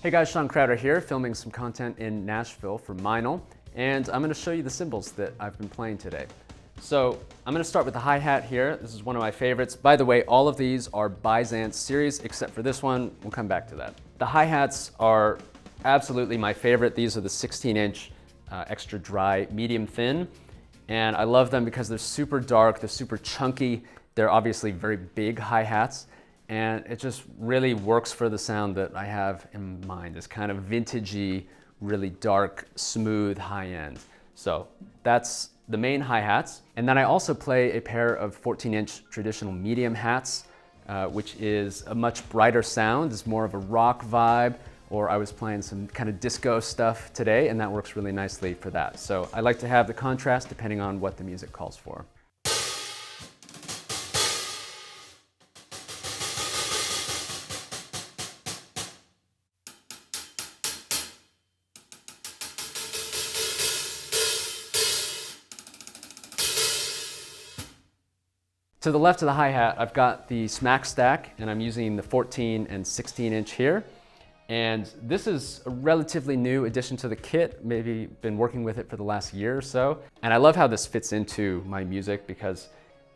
Hey guys, Shawn here, filming some content in Nashville for Meinl, and I'm going to show you the cymbals that I've been playing today. So I'm going to start with the hi-hat here. This is one of my favorites. By the way, all of these are Byzance series, except for this one. We'll come back to that. The hi-hats are absolutely my favorite. These are the 16-inch extra dry, medium thin, and I love them because they're super dark, they're super chunky, they're obviously very big hi-hats, and it just really works for the sound that I have in mind, this kind of vintagey, really dark, smooth, high end. So that's the main hi-hats. And then I also play a pair of 14-inch traditional medium hats, which is a much brighter sound. It's more of a rock vibe, or I was playing some kind of disco stuff today, and that works really nicely for that. So I like to have the contrast depending on what the music calls for. To the left of the hi-hat, I've got the smack stack, and I'm using the 14 and 16-inch here. And this is a relatively new addition to the kit, maybe been working with it for the last year or so. And I love how this fits into my music because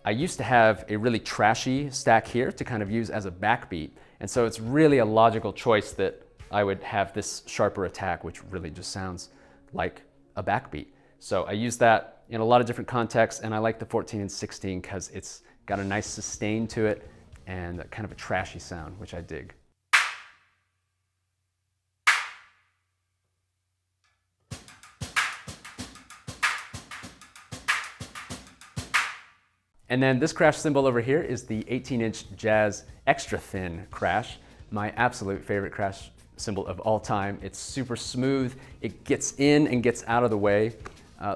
I used to have a really trashy stack here to kind of use as a backbeat. And so it's really a logical choice that I would have this sharper attack, which really just sounds like a backbeat. So I use that in a lot of different contexts, and I like the 14 and 16 because it's got a nice sustain to it and kind of a trashy sound, which I dig. And then this crash cymbal over here is the 18-inch Jazz Extra Thin crash, my absolute favorite crash cymbal of all time. It's super smooth, it gets in and gets out of the way.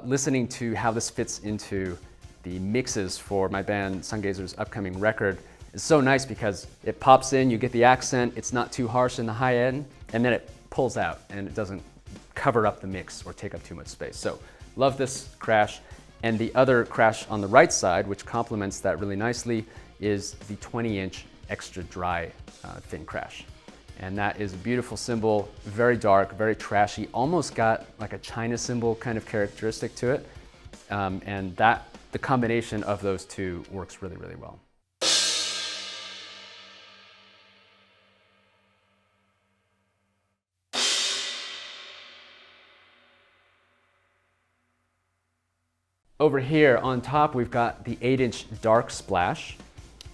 Listening to how this fits into the mixes for my band Sungazer's upcoming record is so nice because it pops in, you get the accent, it's not too harsh in the high end, and then it pulls out and it doesn't cover up the mix or take up too much space. So love this crash. And the other crash on the right side, which complements that really nicely, is the 20-inch extra dry thin crash. And that is a beautiful cymbal, very dark, very trashy, almost got like a China cymbal kind of characteristic to it. And the combination of those two works really, really well. Over here on top, we've got the 8-inch Dark Splash.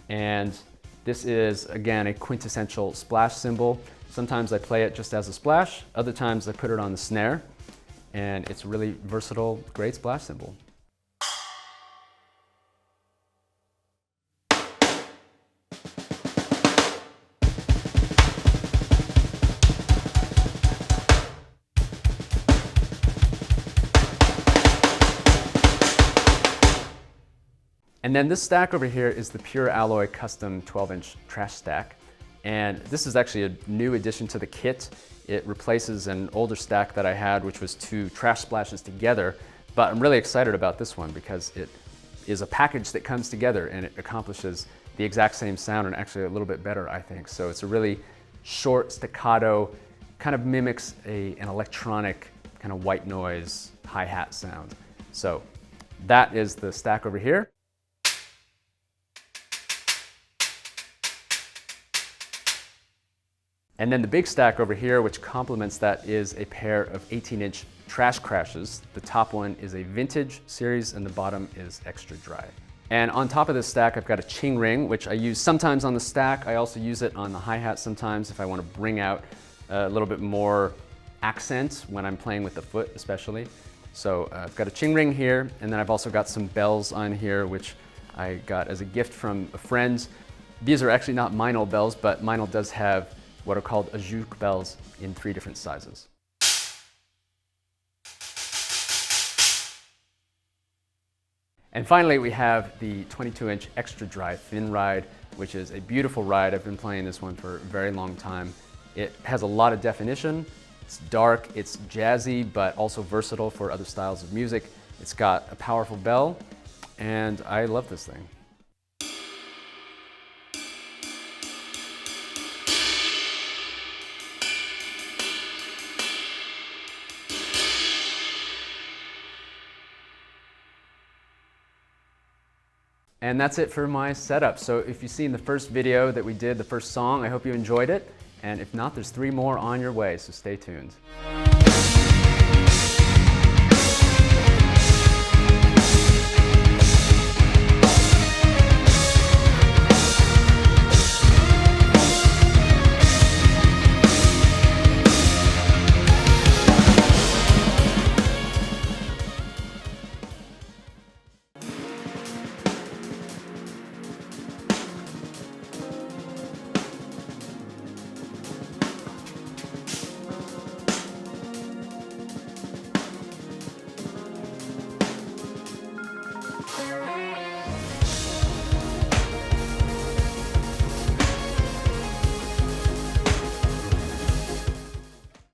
And this is, again, a quintessential splash cymbal. Sometimes I play it just as a splash, other times I put it on the snare. And it's a really versatile, great splash cymbal. And then this stack over here is the Pure Alloy Custom 12-inch trash stack. And this is actually a new addition to the kit. It replaces an older stack that I had, which was 2 trash splashes together. But I'm really excited about this one because it is a package that comes together and it accomplishes the exact same sound and actually a little bit better, I think. So it's a really short staccato, kind of mimics an electronic kind of white noise hi-hat sound. So that is the stack over here. And then the big stack over here, which complements that, is a pair of 18-inch trash crashes. The top one is a vintage series and the bottom is extra dry. And on top of this stack, I've got a Ching ring, which I use sometimes on the stack. I also use it on the hi-hat sometimes if I want to bring out a little bit more accent when I'm playing with the foot especially. So I've got a Ching ring here, and then I've also got some bells on here, which I got as a gift from a friend. These are actually not Meinl bells, but Meinl does have what are called ajouk bells in 3 different sizes. And finally, we have the 22-inch extra dry thin ride, which is a beautiful ride. I've been playing this one for a very long time. It has a lot of definition. It's dark, it's jazzy, but also versatile for other styles of music. It's got a powerful bell, and I love this thing. And that's it for my setup. So if you've seen the first video that we did, the first song, I hope you enjoyed it. And if not, there's 3 more on your way, so stay tuned.